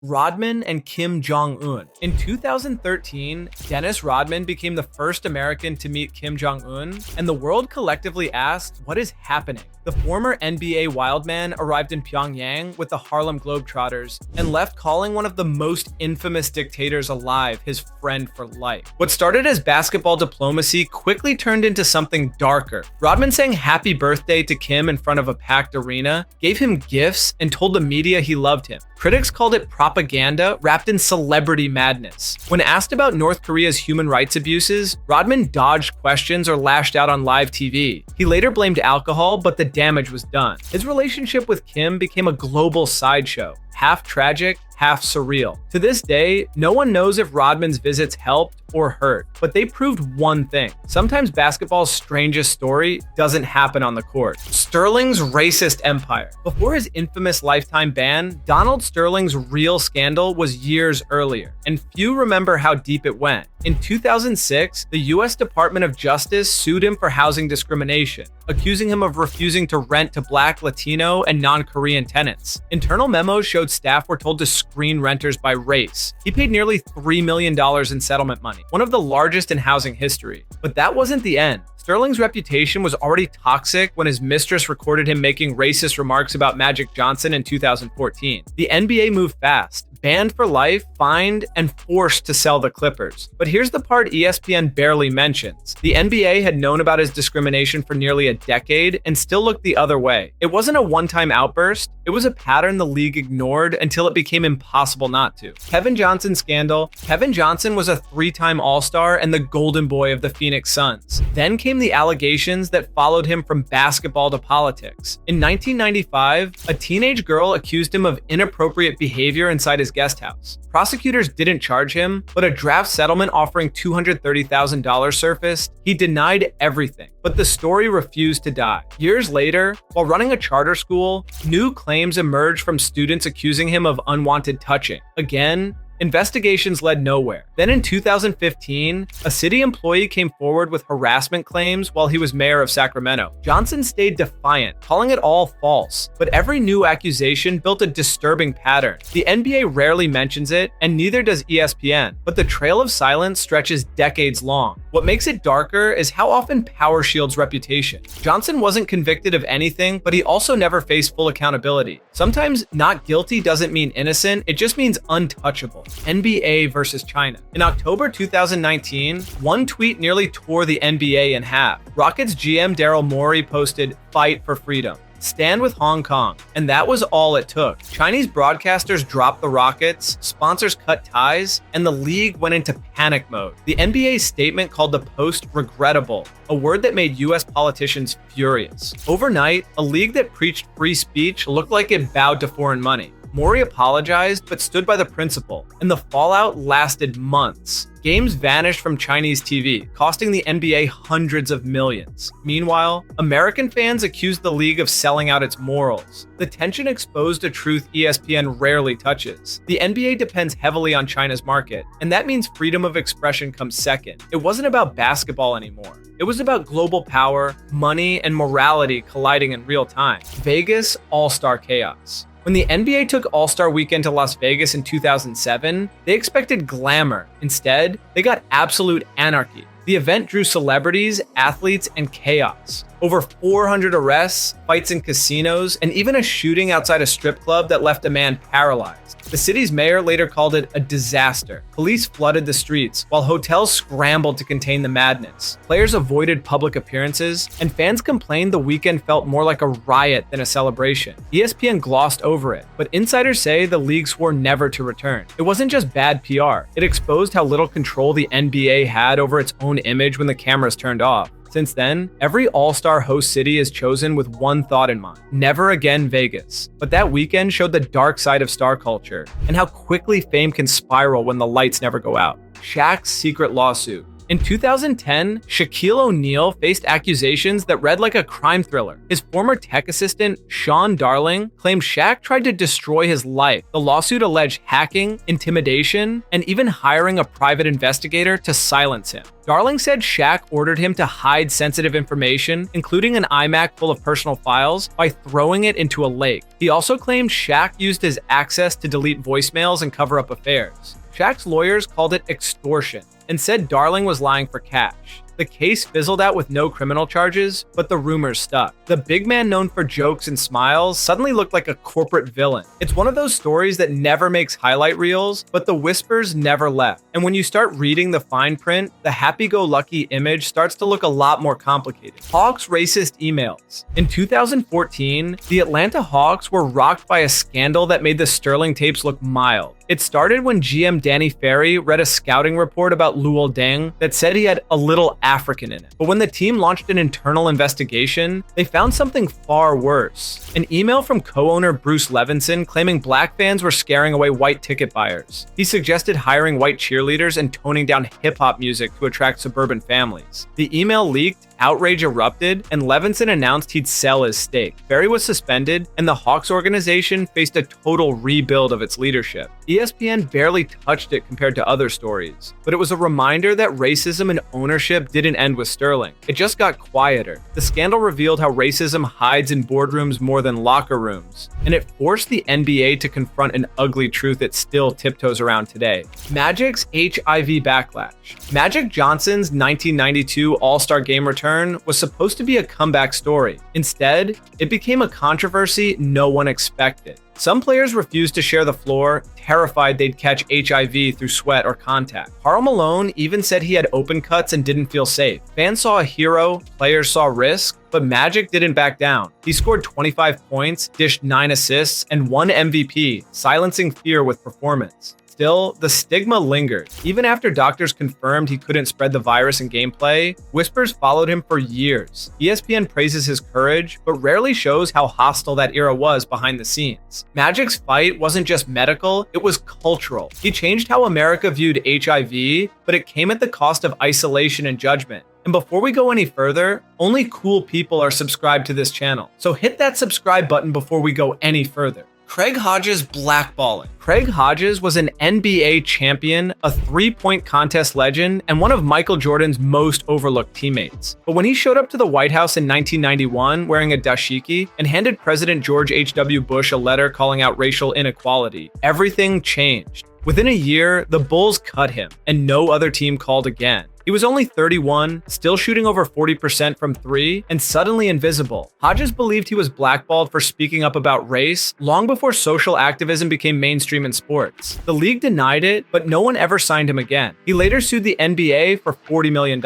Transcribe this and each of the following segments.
Rodman and Kim Jong-Un. In 2013, Dennis Rodman became the first American to meet Kim Jong-Un, and the world collectively asked, what is happening? The former NBA Wildman arrived in Pyongyang with the Harlem Globetrotters and left calling one of the most infamous dictators alive his friend for life. What started as basketball diplomacy quickly turned into something darker. Rodman sang happy birthday to Kim in front of a packed arena, gave him gifts, and told the media he loved him. Critics called it propaganda wrapped in celebrity madness. When asked about North Korea's human rights abuses, Rodman dodged questions or lashed out on live TV. He later blamed alcohol, but the damage was done. His relationship with Kim became a global sideshow, half tragic, half surreal. To this day, no one knows if Rodman's visits helped or hurt, but they proved one thing. Sometimes basketball's strangest story doesn't happen on the court. Sterling's racist empire. Before his infamous lifetime ban, Donald Sterling's real scandal was years earlier, and few remember how deep it went. In 2006, the US Department of Justice sued him for housing discrimination, accusing him of refusing to rent to Black, Latino, and non-Korean tenants. Internal memos showed staff were told to screen renters by race. He paid nearly $3 million in settlement money, one of the largest in housing history. But that wasn't the end. Sterling's reputation was already toxic when his mistress recorded him making racist remarks about Magic Johnson in 2014. The NBA moved fast, banned for life, fined, and forced to sell the Clippers. But here's the part ESPN barely mentions. The NBA had known about his discrimination for nearly a decade and still looked the other way. It wasn't a one-time outburst. It was a pattern the league ignored until it became impossible not to. Kevin Johnson scandal. Kevin Johnson was a three-time All-Star and the golden boy of the Phoenix Suns. Then came the allegations that followed him from basketball to politics. In 1995, a teenage girl accused him of inappropriate behavior inside his guest house. Prosecutors didn't charge him, but a draft settlement offering $230,000 surfaced. He denied everything, but the story refused to die. Years later, while running a charter school, new claims emerged from students accusing him of unwanted touching. Again, investigations led nowhere. Then in 2015, a city employee came forward with harassment claims while he was mayor of Sacramento. Johnson stayed defiant, calling it all false, but every new accusation built a disturbing pattern. The NBA rarely mentions it, and neither does ESPN, but the trail of silence stretches decades long. What makes it darker is how often power shields reputation. Johnson wasn't convicted of anything, but he also never faced full accountability. Sometimes not guilty doesn't mean innocent, it just means untouchable. NBA versus China. In October 2019, one tweet nearly tore the NBA in half. Rockets GM Daryl Morey posted, "Fight for freedom. Stand with Hong Kong." And that was all it took. Chinese broadcasters dropped the Rockets, sponsors cut ties, and the league went into panic mode. The NBA's statement called the post regrettable, a word that made US politicians furious. Overnight, a league that preached free speech looked like it bowed to foreign money. Morey apologized but stood by the principle, and the fallout lasted months. Games vanished from Chinese TV, costing the NBA hundreds of millions. Meanwhile, American fans accused the league of selling out its morals. The tension exposed a truth ESPN rarely touches. The NBA depends heavily on China's market, and that means freedom of expression comes second. It wasn't about basketball anymore. It was about global power, money, and morality colliding in real time. Vegas, all-star chaos. When the NBA took All-Star Weekend to Las Vegas in 2007, they expected glamour. Instead, they got absolute anarchy. The event drew celebrities, athletes, and chaos. Over 400 arrests, fights in casinos, and even a shooting outside a strip club that left a man paralyzed. The city's mayor later called it a disaster. Police flooded the streets, while hotels scrambled to contain the madness. Players avoided public appearances, and fans complained the weekend felt more like a riot than a celebration. ESPN glossed over it, but insiders say the league swore never to return. It wasn't just bad PR. It exposed how little control the NBA had over its own image when the cameras turned off. Since then, every all-star host city is chosen with one thought in mind: never again Vegas. But that weekend showed the dark side of star culture and how quickly fame can spiral when the lights never go out. Shaq's secret lawsuit. In 2010, Shaquille O'Neal faced accusations that read like a crime thriller. His former tech assistant, Sean Darling, claimed Shaq tried to destroy his life. The lawsuit alleged hacking, intimidation, and even hiring a private investigator to silence him. Darling said Shaq ordered him to hide sensitive information, including an iMac full of personal files, by throwing it into a lake. He also claimed Shaq used his access to delete voicemails and cover up affairs. Shaq's lawyers called it extortion and said Darling was lying for cash. The case fizzled out with no criminal charges, but the rumors stuck. The big man known for jokes and smiles suddenly looked like a corporate villain. It's one of those stories that never makes highlight reels, but the whispers never left. And when you start reading the fine print, the happy-go-lucky image starts to look a lot more complicated. Hawks racist emails. In 2014, the Atlanta Hawks were rocked by a scandal that made the Sterling tapes look mild. It started when GM Danny Ferry read a scouting report about Luol Deng that said he had a little African in it. But when the team launched an internal investigation, they found something far worse. An email from co-owner Bruce Levinson claiming black fans were scaring away white ticket buyers. He suggested hiring white cheerleaders and toning down hip-hop music to attract suburban families. The email leaked, outrage erupted, and Levinson announced he'd sell his stake. Ferry was suspended, and the Hawks organization faced a total rebuild of its leadership. ESPN barely touched it compared to other stories, but it was a reminder that racism and ownership didn't end with Sterling. It just got quieter. The scandal revealed how racism hides in boardrooms more than locker rooms, and it forced the NBA to confront an ugly truth it still tiptoes around today. Magic's HIV Backlash. Magic Johnson's 1992 All-Star Game return was supposed to be a comeback story. Instead, it became a controversy no one expected. Some players refused to share the floor, terrified they'd catch HIV through sweat or contact. Karl Malone even said he had open cuts and didn't feel safe. Fans saw a hero, players saw risk, but Magic didn't back down. He scored 25 points, dished 9 assists, and won MVP, silencing fear with performance. Still, the stigma lingered. Even after doctors confirmed he couldn't spread the virus in gameplay, whispers followed him for years. ESPN praises his courage, but rarely shows how hostile that era was behind the scenes. Magic's fight wasn't just medical, it was cultural. He changed how America viewed HIV, but it came at the cost of isolation and judgment. And before we go any further, only cool people are subscribed to this channel. So hit that subscribe button before we go any further. Craig Hodges blackballing. Craig Hodges was an NBA champion, a three-point contest legend, and one of Michael Jordan's most overlooked teammates. But when he showed up to the White House in 1991 wearing a dashiki and handed President George H.W. Bush a letter calling out racial inequality, everything changed. Within a year, the Bulls cut him, and no other team called again. He was only 31, still shooting over 40% from three, and suddenly invisible. Hodges believed he was blackballed for speaking up about race long before social activism became mainstream in sports. The league denied it, but no one ever signed him again. He later sued the NBA for $40 million,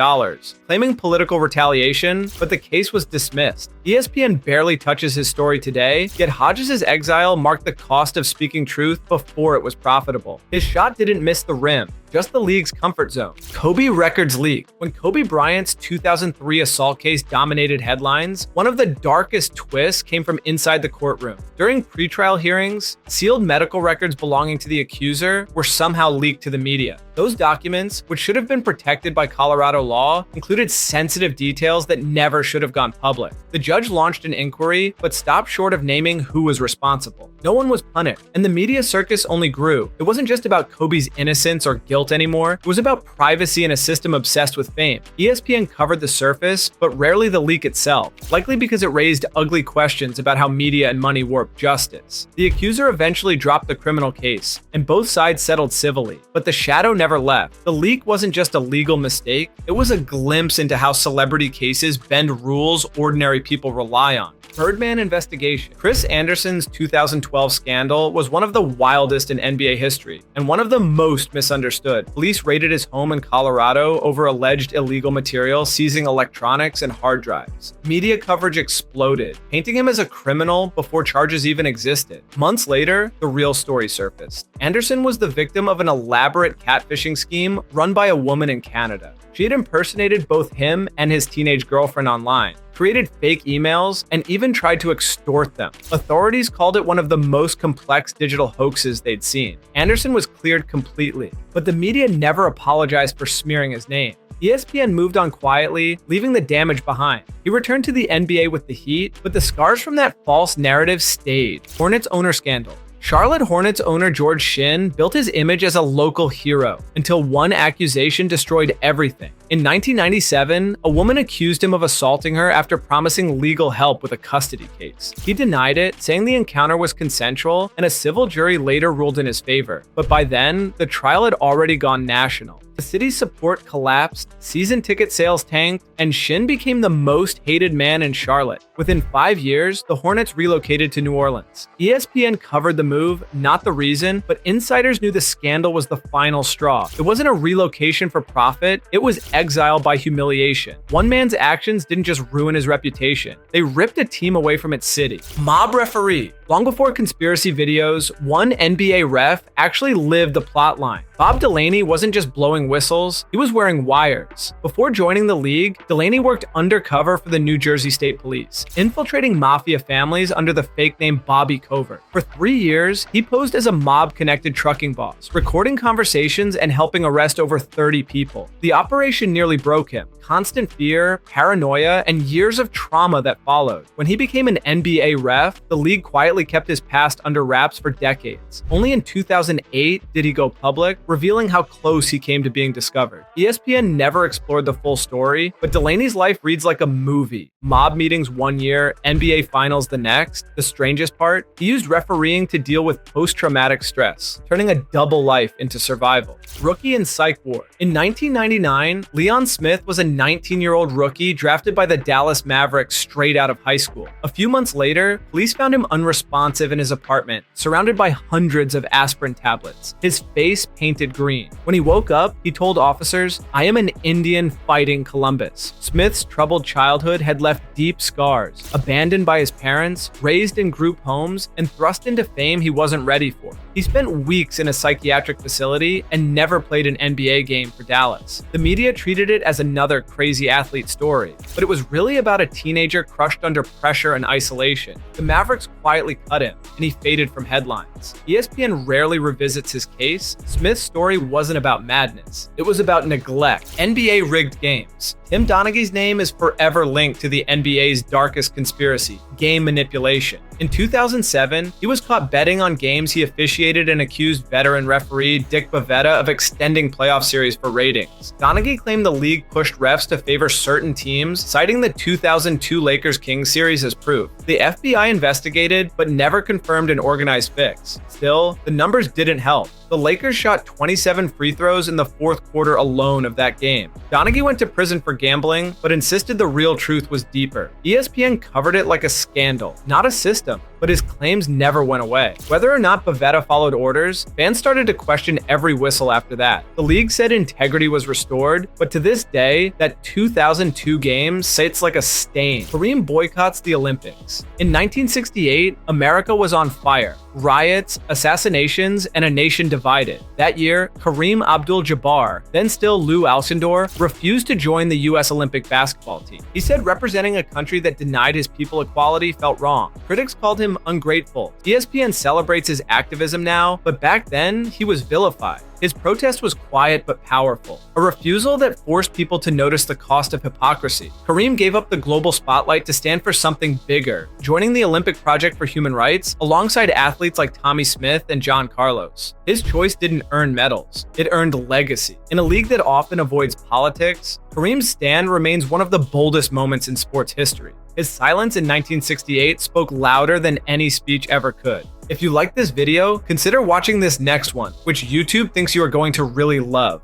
claiming political retaliation, but the case was dismissed. ESPN barely touches his story today, yet Hodges' exile marked the cost of speaking truth before it was profitable. His shot didn't miss the rim, just the league's comfort zone. Kobe records leaked. When Kobe Bryant's 2003 assault case dominated headlines, one of the darkest twists came from inside the courtroom. During pretrial hearings, sealed medical records belonging to the accuser were somehow leaked to the media. Those documents, which should have been protected by Colorado law, included sensitive details that never should have gone public. The judge launched an inquiry, but stopped short of naming who was responsible. No one was punished, and the media circus only grew. It wasn't just about Kobe's innocence or guilt anymore, it was about privacy in a system obsessed with fame. ESPN covered the surface, but rarely the leak itself, likely because it raised ugly questions about how media and money warp justice. The accuser eventually dropped the criminal case, and both sides settled civilly, but the shadow never left. The leak wasn't just a legal mistake, it was a glimpse into how celebrity cases bend rules ordinary people rely on. Birdman Investigation. Chris Anderson's 2012 scandal was one of the wildest in NBA history, and one of the most misunderstood. Police raided his home in Colorado over alleged illegal material, seizing electronics and hard drives. Media coverage exploded, painting him as a criminal before charges even existed. Months later, the real story surfaced. Anderson was the victim of an elaborate catfishing scheme run by a woman in Canada. She had impersonated both him and his teenage girlfriend online, created fake emails, and even tried to extort them. Authorities called it one of the most complex digital hoaxes they'd seen. Anderson was cleared completely, but the media never apologized for smearing his name. ESPN moved on quietly, leaving the damage behind. He returned to the NBA with the Heat, but the scars from that false narrative stayed. Hornets owner scandal. Charlotte Hornets owner George Shinn built his image as a local hero until one accusation destroyed everything. In 1997, a woman accused him of assaulting her after promising legal help with a custody case. He denied it, saying the encounter was consensual, and a civil jury later ruled in his favor. But by then, the trial had already gone national. The city's support collapsed, season ticket sales tanked, and Shinn became the most hated man in Charlotte. Within 5 years, the Hornets relocated to New Orleans. ESPN covered the move, not the reason, but insiders knew the scandal was the final straw. It wasn't a relocation for profit, it was exile by humiliation. One man's actions didn't just ruin his reputation, they ripped a team away from its city. Mob referee. Long before conspiracy videos, one NBA ref actually lived the plotline. Bob Delaney wasn't just blowing whistles, he was wearing wires. Before joining the league, Delaney worked undercover for the New Jersey State Police, infiltrating mafia families under the fake name Bobby Covert. For 3 years, he posed as a mob-connected trucking boss, recording conversations and helping arrest over 30 people. The operation nearly broke him. Constant fear, paranoia, and years of trauma that followed. When he became an NBA ref, the league quietly kept his past under wraps for decades. Only in 2008 did he go public, revealing how close he came to being discovered. ESPN never explored the full story, but Delaney's life reads like a movie. Mob meetings 1 year, NBA finals the next. The strangest part, he used refereeing to deal with post-traumatic stress, turning a double life into survival. Rookie and Psych War. In 1999, Leon Smith was a 19-year-old rookie drafted by the Dallas Mavericks straight out of high school. A few months later, police found him unresponsive in his apartment, surrounded by hundreds of aspirin tablets, his face painted green. When he woke up, he told officers, "I am an Indian fighting Columbus." Smith's troubled childhood had left deep scars, abandoned by his parents, raised in group homes, and thrust into fame he wasn't ready for. He spent weeks in a psychiatric facility and never played an NBA game for Dallas. The media treated it as another crazy athlete story, but it was really about a teenager crushed under pressure and isolation. The Mavericks quietly cut him, and he faded from headlines. ESPN rarely revisits his case. Smith's story wasn't about madness. It was about neglect. NBA rigged games. Tim Donaghy's name is forever linked to the NBA's darkest conspiracy, game manipulation. In 2007, he was caught betting on games he officiated and accused veteran referee Dick Bavetta of extending playoff series for ratings. Donaghy claimed the league pushed refs to favor certain teams, citing the 2002 Lakers-Kings series as proof. The FBI investigated, but never confirmed an organized fix. Still, the numbers didn't help. The Lakers shot 27 free throws in the fourth quarter alone of that game. Donaghy went to prison for gambling, but insisted the real truth was deeper. ESPN covered it like a scandal, not a system, but his claims never went away. Whether or not Bavetta followed orders, fans started to question every whistle after that. The league said integrity was restored, but to this day, that 2002 game sits like a stain. Kareem boycotts the Olympics. In 1968, America was on fire. Riots, assassinations, and a nation divided. That year, Kareem Abdul-Jabbar, then still Lou Alcindor, refused to join the U.S. Olympic basketball team. He said representing a country that denied his people equality felt wrong. Critics called him ungrateful. ESPN celebrates his activism now, but back then, he was vilified. His protest was quiet but powerful, a refusal that forced people to notice the cost of hypocrisy. Kareem gave up the global spotlight to stand for something bigger, joining the Olympic Project for Human Rights alongside athletes like Tommy Smith and John Carlos. His choice didn't earn medals, it earned legacy. In a league that often avoids politics, Kareem's stand remains one of the boldest moments in sports history. His silence in 1968 spoke louder than any speech ever could. If you like this video, consider watching this next one, which YouTube thinks you are going to really love.